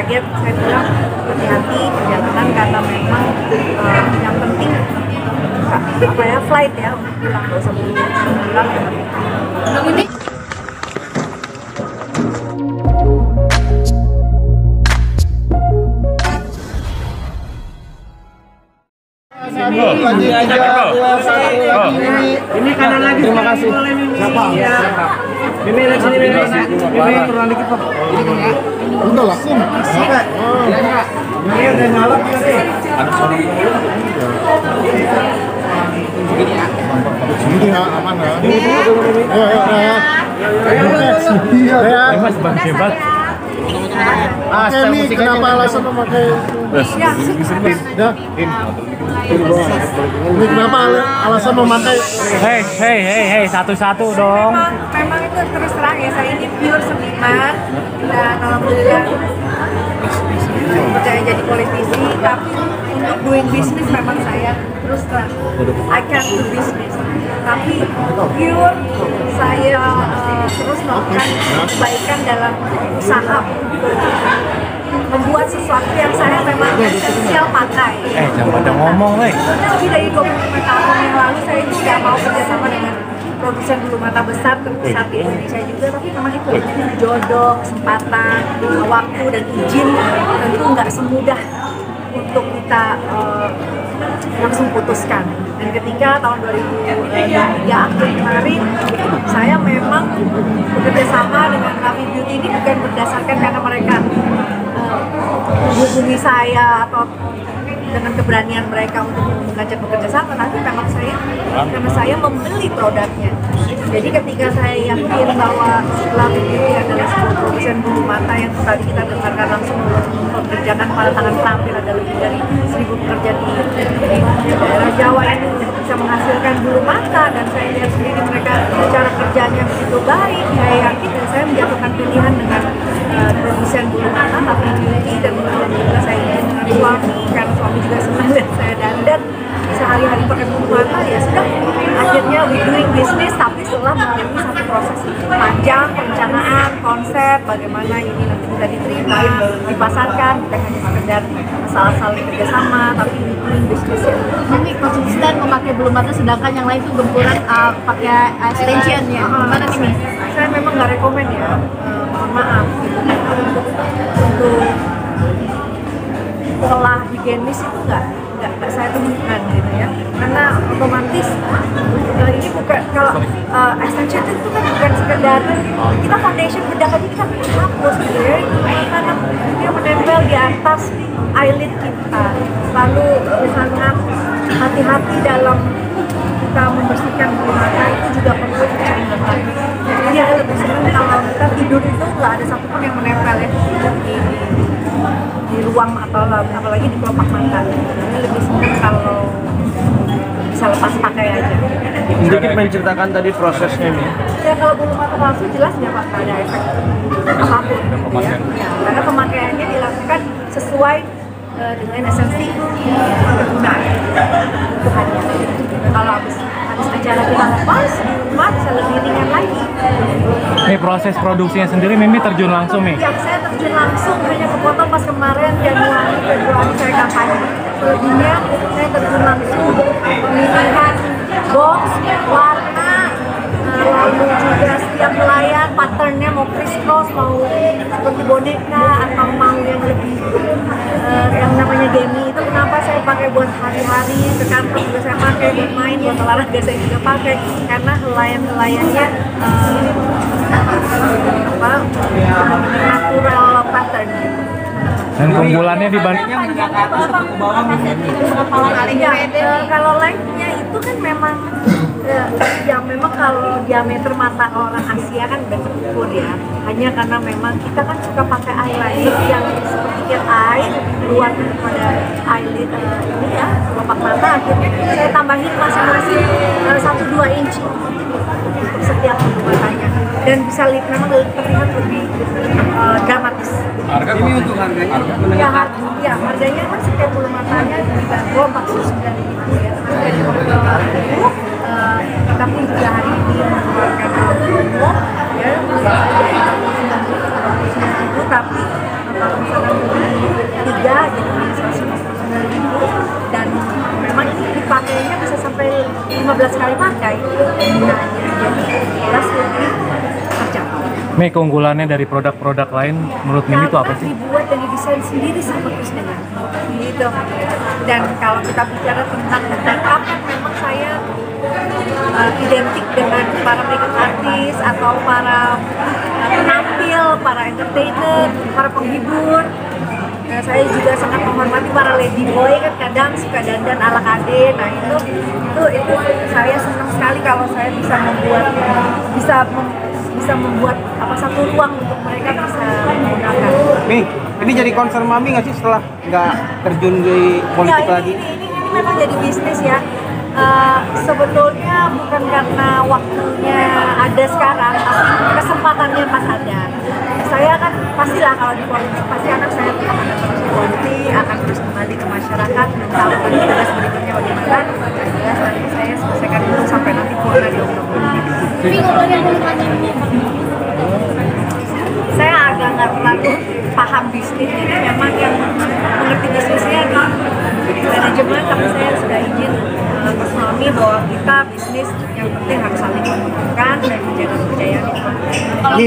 kaget, saya bilang hati-hati perjalanan karena memang yang penting apa ya, flight ya, pulang nggak usah pulang ya. Ini ini kanan lagi. Terima kasih. Siapa? Mimi lihat sini, Mimi turun dikit Pak. Udah langsung. Sampai. Ini udah nyalap sih. Sini ya, aman ya. Ya. Mas Bang Hebat. Oke, ini kenapa alasan memakai? Ya. Ini kenapa alasan memakai? Hei, satu-satu dong. memang itu terus terang ya, saya ini pure seniman dan alhamdulillah percaya jadi politisi, tapi untuk doing business memang saya terus terang I can't do business, tapi pure saya terus melakukan kebaikan dalam usaha membuat sesuatu yang saya memang esensial pakai. Jangan pada ngomong, Lebih dari 25 tahun yang lalu saya itu udah mau kerjasama dengan produsen bulu mata besar terbesar di Indonesia juga, tapi memang itu jodoh, kesempatan, waktu dan izin tentu nggak semudah untuk kita langsung putuskan. Dan ketika tahun 2003 akhir kemarin, saya memang bekerja sama dengan Rafi Beauty ini bukan berdasarkan karena mereka menghubungi saya atau dengan keberanian mereka untuk mengajak bekerja sama, tapi memang karena saya membeli produknya. Jadi ketika saya yakin bahwa Rafi Beauty adalah sebuah produsen bulu mata yang tadi kita dengarkan langsung mempekerjakan pada tangan terampil, ada lebih dari 1.000 pekerja di daerah Jawa ini bisa menghasilkan bulu mata, dan saya lihat sendiri mereka cara kerjanya begitu baik, saya yakin dan saya menjatuhkan pilihan dengan produsen bulu mata Rafi Beauty, dan kemudian juga saya ingin dengan suami karena suami juga senang dan saya dandan sehari-hari pakai bulu mata, ya sudah akhirnya we doing business, tapi setelah melalui satu proses panjang perencanaan konsep bagaimana ini nanti bisa diterima, dipasarkan, bukan hanya sekedar saling kerjasama, tapi we doing business ya. Ini konsisten memakai bulu mata sedangkan yang lain itu gempuran pakai extension ya. Gimana nih? Saya memang nggak rekomen ya, mohon maaf untuk pola higienis itu nggak saya temukan gitu ya, karena otomatis ini bukan, kalau extension itu kan bukan sekedar kita foundation bedak aja kita hapus gitu ya, karena dia menempel di atas eyelid kita, lalu sangat hati-hati dalam kita membersihkan bulu mata itu juga perlu dicek. Jadi saya lebih senang kalau kita tidur itu nggak ada satupun yang menempel ya di ruang atau apalagi di kelopak mata. Jadi lebih senang kalau bisa lepas pakai aja. Sedikit menceritakan tadi prosesnya nih. Ya kalau bulu mata palsu jelas nggak bakal ada efek apapun gitu ya. Karena pemakaiannya dilakukan sesuai dengan esensi penggunaan kebutuhannya. Kalau habis acara kita lepas, rumah bisa lebih ringan lagi. Ini proses produksinya sendiri Mimi terjun langsung nih? Yang saya terjun langsung hanya kepotong pas kemarin Januari, Februari saya kampanye. Selebihnya saya terjun langsung pemilihan box, warna, lalu juga setiap pelayan patternnya mau crisscross, mau seperti boneka atau mau yang lebih yang namanya demi itu kenapa saya pakai buat hari-hari, ke kantor juga saya pakai, buat main, buat olahraga saya juga pakai, karena helaian-helaiannya natural pattern gitu. Dan keunggulannya dibanding kalau lengthnya itu kan memang ya memang kalau diameter mata orang Asia kan udah terukur ya, hanya karena memang kita kan suka pakai eyeliner yang seperti cat eye luar daripada eyelid ini ya, kelopak mata, akhirnya saya tambahin masing-masing 1-2 inci untuk setiap bulu matanya, dan bisa memang terlihat lebih dramatis. Harga ini untuk harganya? Ya, harganya kan setiap bulu matanya dibanderol 49.000 ya, dari 50.000. Kita pun juga hari ini mengeluarkan promo ya, itu tapi kalau misalkan beli 3 jadi 159.000, dan memang ini dipakainya bisa sampai 15 kali pakai penggunaannya, jadi jelas lebih terjangkau. Mi, keunggulannya dari produk-produk lain menurut Mimi itu apa sih? Dibuat dan didesain sendiri sama Kusnega gitu. Dan kalau kita bicara tentang makeup kan memang saya identik dengan para makeup artis atau para penampil, para entertainer, para penghibur. Nah, saya juga sangat menghormati para lady boy, kan kadang suka dandan ala kade. Nah itu saya senang sekali kalau saya bisa membuat satu ruang untuk mereka bisa menggunakan. Mi, ini jadi concern Mami nggak sih setelah nggak terjun di politik lagi? Ini memang jadi bisnis ya. Sebetulnya bukan karena waktunya ada sekarang, tapi kesempatannya pas ada. Saya kan pastilah kalau di politik pasti anak saya tetap ada terus di politik, akan terus kembali ke masyarakat dan tahu kan tugas berikutnya bagaimana. Jelas nanti saya selesaikan dulu sampai nanti purna di Oktober. Saya agak nggak terlalu paham bisnis, jadi memang yang mengerti bisnisnya di manajemen, tapi saya sudah izin ke suami bahwa kita bisnis yang penting harus saling menguntungkan dan menjaga kepercayaan itu. Kalau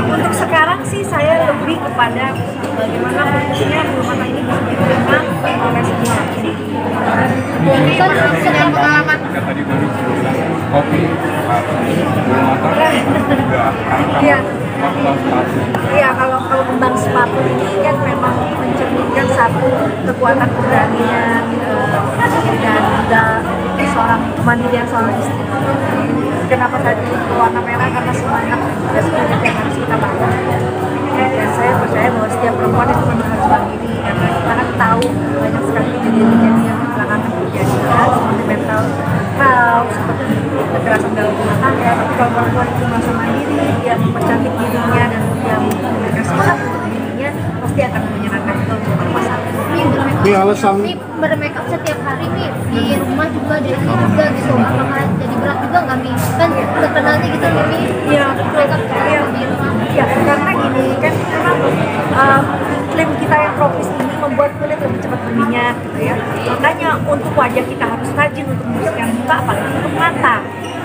untuk sekarang sih saya lebih kepada bagaimana bentuknya rumah ini bisa diterima oleh semua. Jadi kan setelah pengalaman Iya, kalau kembang sepatu ini kan memang mencerminkan satu kekuatan keberanian dan juga seorang kemandirian seorang istri. Kenapa tadi warna merah? Karena semangat dan semangat yang harus kita bangun. Dan saya percaya bahwa setiap perempuan itu memang harus mandiri, karena kita kan tahu banyak sekali kejadian-kejadian yang belakangan terjadi seperti mental health, seperti kekerasan dalam rumah tangga. Tapi kalau perempuan itu merasa mandiri, dia mempercantik dirinya dan dia memberikan semangat untuk dirinya, pasti akan menyenangkan itu untuk masalah. Ini alasan bermakeup setiap hari nih di rumah juga dari juga gitu, apakah jadi berat juga nggak Mi? Kan terkenalnya gitu Mi, Iya, makeup iya. di rumah. Ya, karena gini kan memang klaim kita yang tropis ini membuat kulit lebih cepat berminyak gitu ya. Makanya untuk wajah kita harus rajin untuk membersihkan muka, apalagi untuk mata.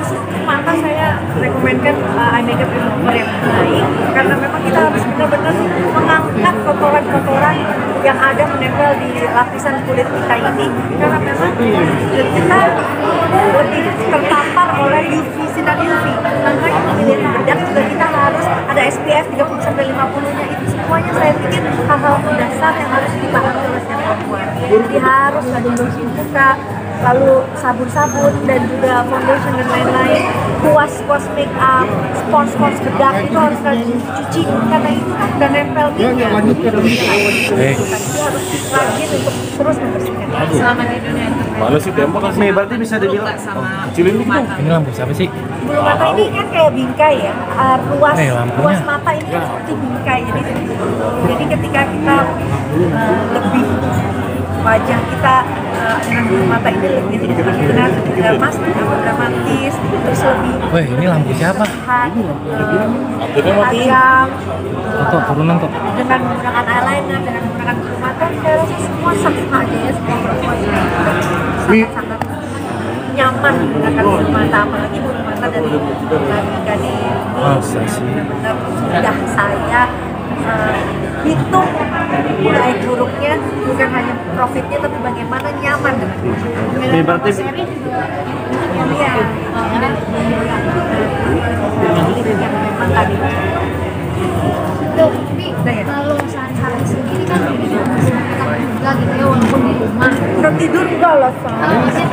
Khusus untuk mata saya rekomenkan eye makeup remover yang baik, karena memang kita harus benar-benar mengangkat kotoran-kotoran yang ada menempel di lapisan kulit kita ini, karena memang kita lebih terpapar oleh UV, sinar UV. Makanya pemilihan bedak juga kita harus ada SPF 30-50-nya. Itu semuanya saya pikir hal-hal dasar yang harus dipahami oleh setiap perempuan. Jadi harus rajin bersih muka, lalu sabun-sabun dan juga foundation dan lain-lain, kuas make up, spons bedak itu harus rajin dicuci, karena itu kan udah nempel minyak. Jadi harus rajin untuk terus membersihkan. Selama di dunia itu. Mana sih tembak kan? Mi, berarti bisa dibilang Kecilin dikit dong. Ini lampu siapa sih? Bulu mata ini kan kayak bingkai ya, lampunya. ruas mata ini kan seperti bingkai, jadi ketika kita lebih wajah kita dengan bulu mata ini lebih dramatis, terus lebih Weh, ini lampu siapa? tajam, Tuh, turunan tuh. dengan menggunakan eyeliner, dengan menggunakan bulu mata, saya rasa semua sama aja ya, semua perempuan sangat-sangat nyaman menggunakan bulu mata, apalagi bulu mata dari Gading ini Masa sih? benar-benar sudah saya hitung baik buruknya, bukan hanya profitnya tapi bagaimana nyaman dengan Mi, berarti seri juga iya yang memang tadi Tuh, Mi, kalau sehari-hari sendiri kan Mi masih makeup juga gitu ya, walaupun di rumah. udah tidur enggak loh Kalau masih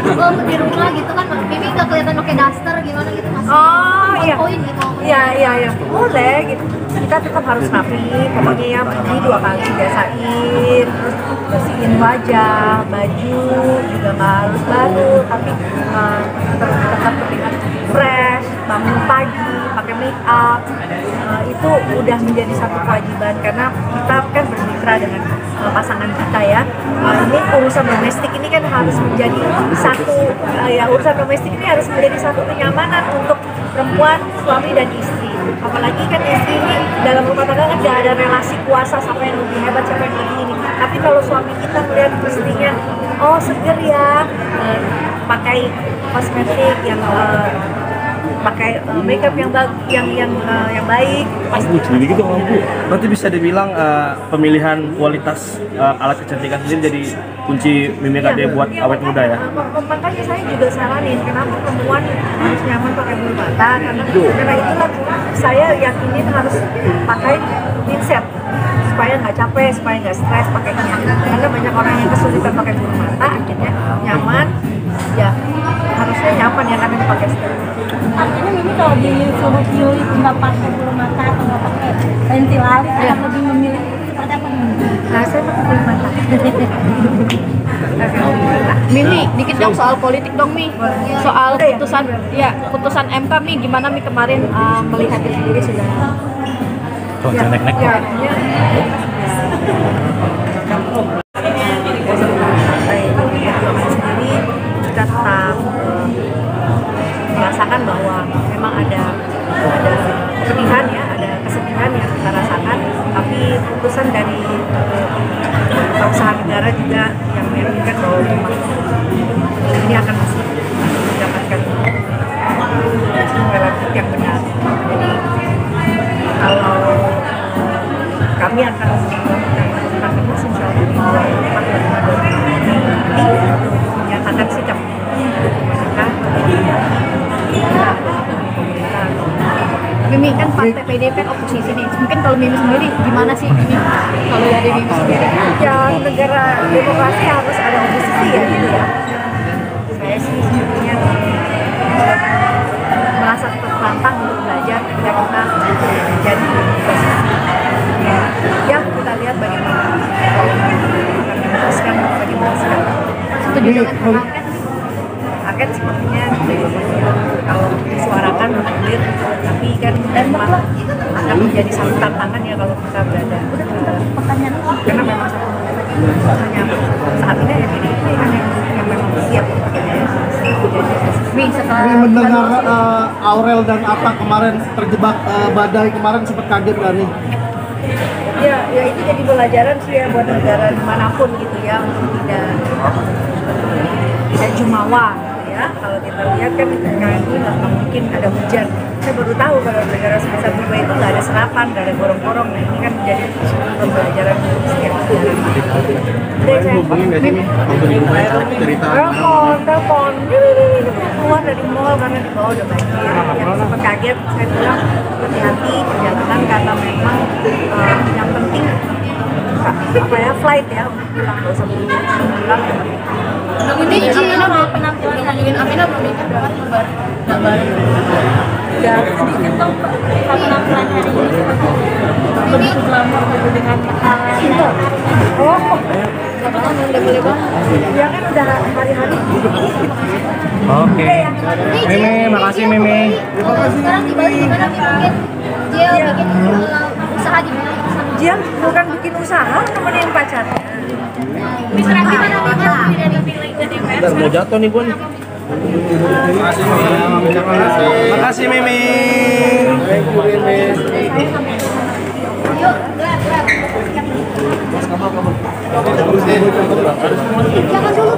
di rumah gitu kan, Mimi nggak kelihatan pakai daster gimana gitu, masih oh iya poin gitu. iya boleh gitu, kita tetap harus rapi, pokoknya ya mandi 2 kali biasain, terus bersihin wajah, baju juga nggak harus baru, tapi tetap terlihat fresh, bangun pagi pakai make up, itu udah menjadi satu kewajiban, karena kita kan bermitra dengan pasangan kita ya. Ini urusan domestik ini kan harus menjadi satu urusan domestik ini harus menjadi satu kenyamanan untuk perempuan, suami dan istri. apalagi kan istri ini dalam rumah tangga kan gak ada relasi kuasa siapa yang lebih hebat, siapa yang lebih ini. Tapi kalau suami kita melihat istrinya, oh seger ya, pakai kosmetik yang pakai makeup yang baik, pasti Jadi gitu mampu. Berarti bisa dibilang pemilihan kualitas alat kecantikan sendiri jadi kunci Mimi Kade buat awet muda ya? Makanya saya juga saranin kenapa perempuan harus nyaman pakai bulu mata, karena itulah saya yakinin harus pakai pinset supaya nggak capek, supaya nggak stres pakainya. Karena banyak orang yang kesulitan pakai bulu mata, akhirnya nyaman, ya harusnya nyaman ya karena dipakai stres. Artinya Mimi kalau disuruh pilih nggak pakai bulu mata atau nggak pakai pensil alis, akan lebih memilih seperti apa Mimi? Nah, saya pakai bulu mata. Mimi, dikit dong soal politik dong Mi. Soal putusan MK Mi, gimana Mi kemarin melihat itu sendiri sudah? Tuh, nek-nek. Sendiri kita tetap merasakan bahwa memang ada kesedihan ya, ada kesedihan yang kita rasakan, tapi putusan dari usaha negara juga yang meyakinkan bahwa memang ini akan masih mendapatkan relatif yang benar. Jadi kalau kami akan melakukan terus insya Allah di 24 nanti menyatakan sikap mereka. Mimi kan partai PDIP kan oposisi nih. Mungkin kalau Mimi sendiri gimana sih Mimi? Kalau dari Mimi sendiri? Ya negara demokrasi harus ada oposisi ya gitu ya. Saya sih sebetulnya merasa tertantang untuk belajar ketika kita jadi oposisi. Ya kita lihat bagaimana akan memutuskan bagaimana sikap. Setuju dengan angket? Angket sepertinya kalau disuarakan bergulir, tapi kan memang akan menjadi satu tantangan ya kalau kita berada. Karena memang hanya saat ini ya ini kan yang memang siap Ini mendengar Aurel dan Atta kemarin terjebak badai kemarin sempat kaget nggak nih? ya itu jadi pelajaran sih ya buat negara dimanapun gitu ya, untuk tidak jumawa gitu ya. Kalau kita lihat kan sekarang ini nggak mungkin ada hujan. Saya baru tahu kalau negara sebesar Dubai itu nggak ada serapan, nggak ada gorong-gorong. Nah ini kan menjadi pembelajaran setiap negara. Telepon, keluar dari mall karena di bawah udah banjir. Yang sempat kaget, saya bilang hati-hati perjalanan karena memang yang penting flight ya, pulang nggak usah pulang. Ini Amina mau penampilan Hadirin Amina belum nikah berapa kabar? Udah Sedikit dong penampilan hari ini lebih glamor dengan udah boleh banget. Ya kan udah hari-hari. Oke. Mimi, makasih Mimi. sekarang di Bali gimana bikin dia bikin usaha di mana? Dia bukan bikin usaha, nemenin pacarnya. Sekarang gimana Mimi? Udah mau jatuh nih Bun. Makasih Mimi. Yuk, gerak. Jangan dulu.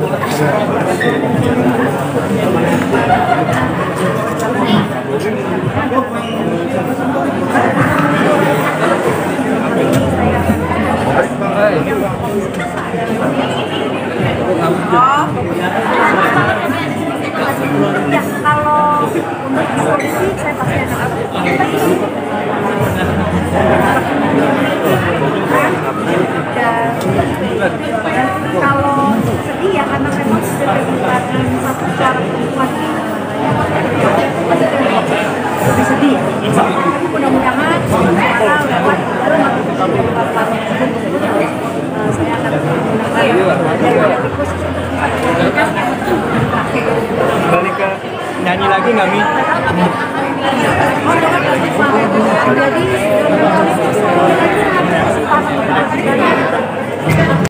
Ya kalau untuk polisi saya pasti akan dan kalau sedih ya karena memang sudah terlibatkan satu cara perempuan lebih sedih ya. Tapi mudah-mudahan sekarang lewat saya akan dari tikus Balik ke nyanyi lagi nggak Mi? jadi